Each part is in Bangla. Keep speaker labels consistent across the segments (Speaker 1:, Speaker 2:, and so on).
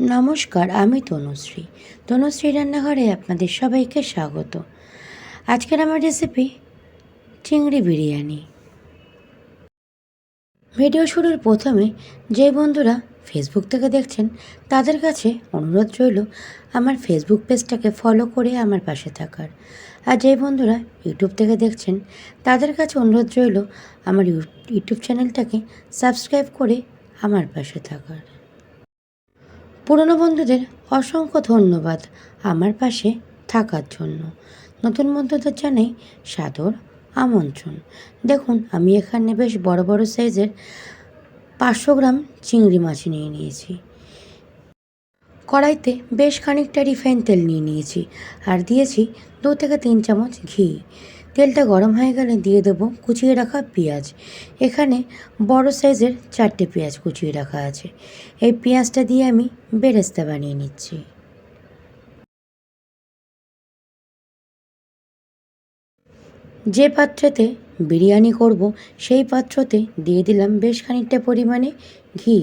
Speaker 1: নমস্কার, আমি তনুশ্রী। তনুশ্রী রান্নাঘরে আপনাদের সবাইকে স্বাগত। আজকের আমার রেসিপি চিংড়ি বিরিয়ানি। ভিডিও শুরুর প্রথমে যে বন্ধুরা ফেসবুক থেকে দেখছেন তাদের কাছে অনুরোধ রইল আমার ফেসবুক পেজটাকে ফলো করে আমার পাশে থাকার। আর যে বন্ধুরা ইউটিউব থেকে দেখছেন তাদের কাছে অনুরোধ রইল আমার ইউটিউব চ্যানেলটাকে সাবস্ক্রাইব করে আমার পাশে থাকার। পুরনো বন্ধুদের অসংখ্য ধন্যবাদ আমার পাশে থাকার জন্য। নতুন বন্ধুদের জানাই সাদর আমন্ত্রণ। দেখুন, আমি এখানে বেশ বড় বড় সাইজের 500 গ্রাম চিংড়ি মাছ নিয়ে নিয়েছি। কড়াইতে বেশ খানিকটা রিফাইন তেল নিয়ে নিয়েছি আর দিয়েছি 2 থেকে 3 চামচ ঘি। তেলটা গরম হয়ে গেলে দিয়ে দেবো কুচিয়ে রাখা পেঁয়াজ। এখানে বড় সাইজের 4টে পেঁয়াজ কুচিয়ে রাখা আছে। এই পেঁয়াজটা দিয়ে আমি বেরেস্তা বানিয়ে নিচ্ছি। যে পাত্রতে বিরিয়ানি করব সেই পাত্রতে দিয়ে দিলাম বেশ খানিকটা পরিমাণে ঘি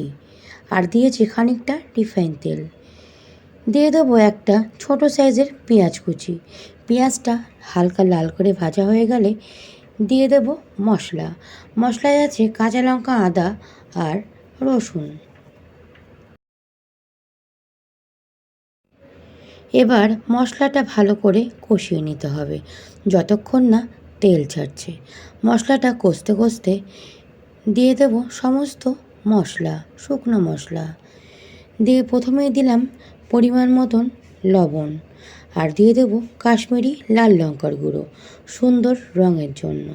Speaker 1: আর দিয়েছি খানিকটা রিফাইন তেল। দিয়ে দেবো একটা ছোট সাইজের পেঁয়াজ কুচি। পেঁয়াজটা হালকা লাল করে ভাজা হয়ে গেলে দিয়ে দেব মশলা। মশলায় আছে কাঁচা লঙ্কা, আদা আর রসুন। এবার মশলাটা ভালো করে কষিয়ে নিতে হবে যতক্ষণ না তেল ছাড়ছে। মশলাটা কষতে কষতে দিয়ে দেব সমস্ত মশলা, শুকনো মশলা। দিয়ে প্রথমেই দিলাম পরিমাণ মতন লবণ আর দিয়ে দেব কাশ্মীরি লাল লঙ্কার গুঁড়ো সুন্দর রঙের জন্য।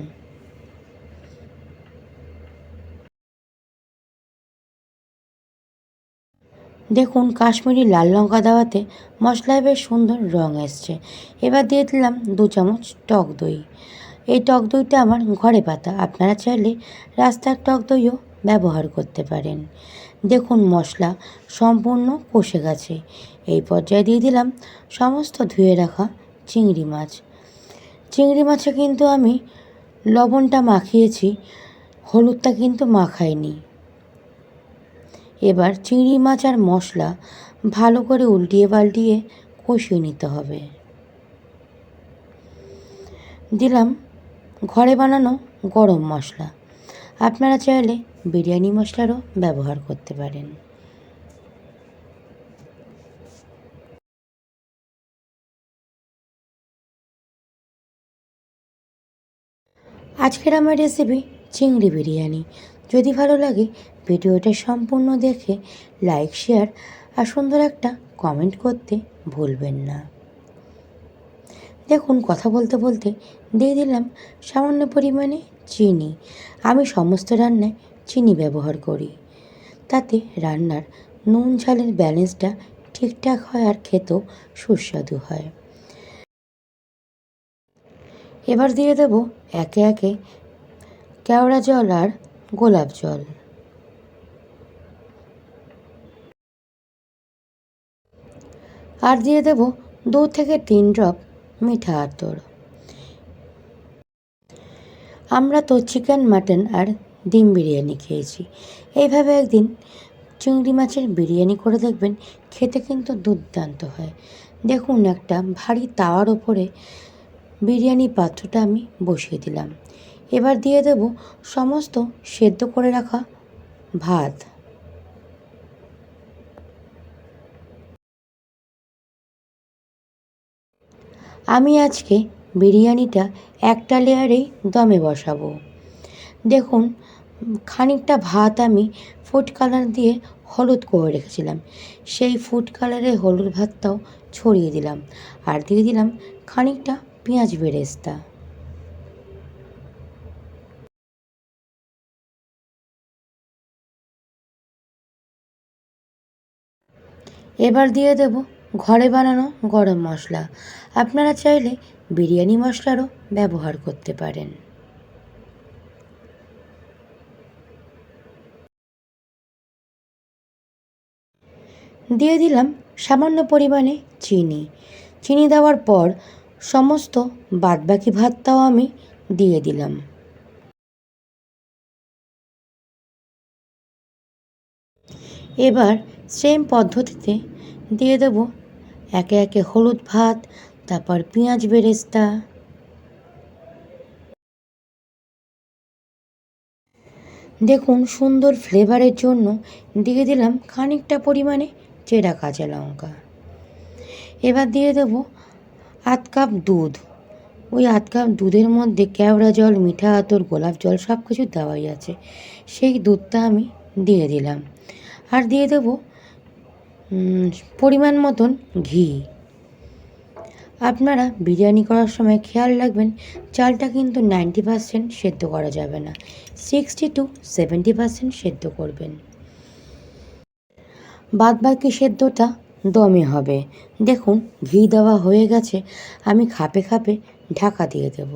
Speaker 1: দেখুন, কাশ্মীরি লাল লঙ্কা দেওয়াতে মশলায় বেশ সুন্দর রঙ এসছে। এবার দিয়ে দিলাম 2 চামচ টক দই। এই টক দইটা আমার ঘরে পাতা, আপনারা চাইলে রাস্তার টক দইও ব্যবহার করতে পারেন। দেখুন, মশলা সম্পূর্ণ কষে গেছে। এই পর্যায়ে দিয়ে দিলাম সমস্ত ধুয়ে রাখা চিংড়ি মাছ। চিংড়ি মাছে কিন্তু আমি লবণটা মাখিয়েছি, হলুদটা কিন্তু মাখাইনি। এবার চিংড়ি মাছ আর মশলা ভালো করে উল্টিয়ে পাল্টিয়ে কষিয়ে নিতে হবে। দিলাম ঘরে বানানো গরম মশলা, আপনারা চাইলে বিরিয়ানি মশলারও ব্যবহার করতে পারেন। আজকের আমার রেসিপি চিংড়ি বিরিয়ানি। যদি ভালো লাগে ভিডিওটা সম্পূর্ণ দেখে লাইক, শেয়ার আর সুন্দর একটা কমেন্ট করতে ভুলবেন না। দেখুন, কথা বলতে বলতে দিয়ে দিলাম সামান্য পরিমাণে চিনি। আমি সমস্ত রান্নায় চিনি ব্যবহার করি, তাতে রান্নার নুন ঝালের ব্যালেন্সটা ঠিকঠাক হয় আর খেতেও সুস্বাদু হয়। এবার দিয়ে দেব একে একে কেওড়া জল আর গোলাপ জল। আর দিয়ে দেব 2 থেকে 3 ড্রপ মিঠা আতর। আমরা তো চিকেন, মাটন আর ডিম বিরিয়ানি খেয়েছি। এইভাবে একদিন চিংড়ি মাছের বিরিয়ানি করে দেখবেন, খেতে কিন্তু দুর্দান্ত হয়। দেখুন, একটা ভারী তাওয়ার ওপরে বিরিয়ানি পাত্রটা আমি বসিয়ে দিলাম। এবার দিয়ে দেব সমস্ত সেদ্ধ করে রাখা ভাত। আমি আজকে বিরিয়ানিটা একটা লেয়ারেই দমে বসাবো। দেখুন, খানিকটা ভাত আমি ফুড কালার দিয়ে হলুদ করে রেখেছিলাম, সেই ফুড কালারের হলুদ ভাতটাও ছড়িয়ে দিলাম আর দিয়ে দিলাম খানিকটা পেঁয়াজ বেরেস্তা। এবার দিয়ে দেব ঘরে বানানো গরম মশলা, আপনারা চাইলে বিরিয়ানি মশলারও ব্যবহার করতে পারেন। দিয়ে দিলাম সামান্য পরিমাণে চিনি। চিনি দেওয়ার পর সমস্ত বাদবাকি ভাতটাও আমি দিয়ে দিলাম। এবার সেম পদ্ধতিতে দিয়ে দেবো একে একে হলুদ ভাত, তারপর পেঁয়াজ বেরেস্তা, দেখুন সুন্দর ফ্লেভারের জন্য দিয়ে দিলাম খানিকটা পরিমাণে চেরা কাঁচা লঙ্কা। এবার দিয়ে দেবো আধ কাপ দুধ। ওই আধ কাপ দুধের মধ্যে কেওড়া জল, মিঠা আতর, গোলাপ জল সব কিছু দেওয়াই আছে, সেই দুধটা আমি দিয়ে দিলাম। আর দিয়ে দেবো পরিমাণ মতন ঘি। আপনারা বিরিয়ানি করার সময় খেয়াল রাখবেন চালটা কিন্তু 90% সেদ্ধ করা যাবে না, 60 to 70% সেদ্ধ করবেন। বাদবাকি সেদ্ধটা দমে হবে। দেখুন ঘি দেওয়া হয়ে গেছে, আমি খাপে খাপে ঢাকা দিয়ে দেব।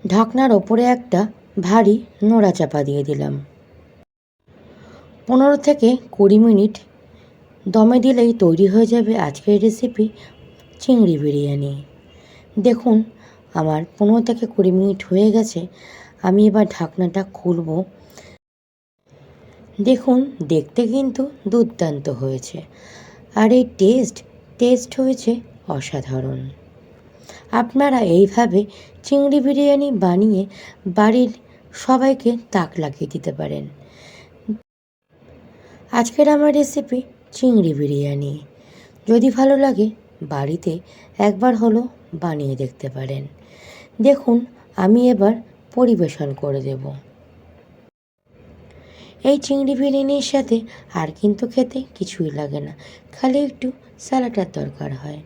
Speaker 1: ঢাকনার ওপরে একটা ভারী নোড়া চাপা দিয়ে দিলাম। 15 থেকে 20 মিনিট দমে দিলেই তৈরি হয়ে যাবে আজকের রেসিপি চিংড়ি বিরিয়ানি। দেখুন আমার 15 থেকে 20 মিনিট হয়ে গেছে, আমি এবার ঢাকনাটা খুলব। দেখুন দেখতে কিন্তু দুর্দান্ত হয়েছে, আর এই টেস্ট হয়েছে অসাধারণ। আপনারা এইভাবে চিংড়ি বিরিয়ানি বানিয়ে বাড়ির সবাইকে তাক লাগিয়ে দিতে পারেন। আজকের আমার রেসিপি চিংড়ি বিরিয়ানি যদি ভালো লাগে বাড়িতে একবার হলো বানিয়ে দেখতে পারেন। দেখুন আমি এবার পরিবেশন করে দেব। এই চিংড়ি বিরিয়ানির সাথে আর কিন্তু খেতে কিছুই লাগে না, খালি একটু স্যালাডের দরকার হয়।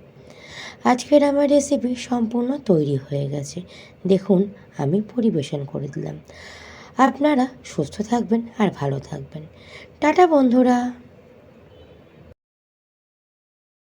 Speaker 1: আজকের আমার রেসিপি সম্পূর্ণ তৈরি হয়ে গেছে, দেখুন আমি পরিবেশন করে দিলাম। আপনারা সুস্থ থাকবেন আর ভালো থাকবেন। টাটা বন্ধুরা।